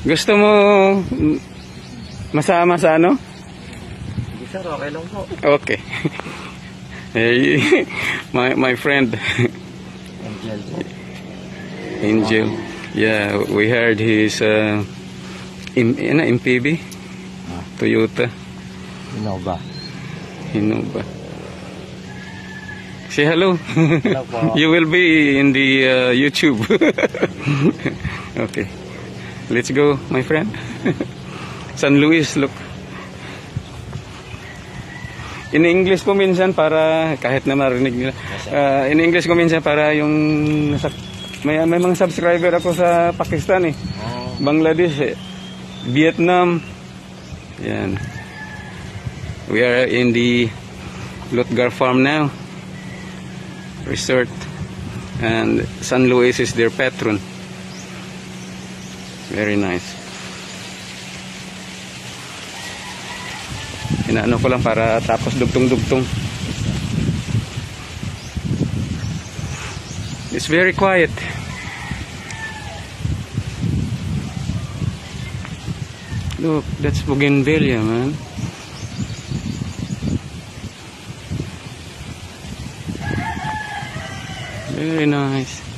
Gusto mo masama sa ano? Hindi sir, okay lang po. Okay. my friend Angel po. Angel. Yeah, we heard he's MPV Toyota Innova. Innova. Say hello. Hello po. You will be in the YouTube. Okay. Let's go, my friend. San Luis, look. In English ko minsan para kahit na marinig nila. In English ko minsan para yung may mga subscriber ako sa Pakistan eh. Bangladesh, Vietnam. Yan. We are in the Lutgar Farm now. Resort. And San Luis is their patron. Very nice. Inaano ko lang para tapos dugtong-dugtong. It's very quiet. Look, that's bougainvillea, man. Very nice.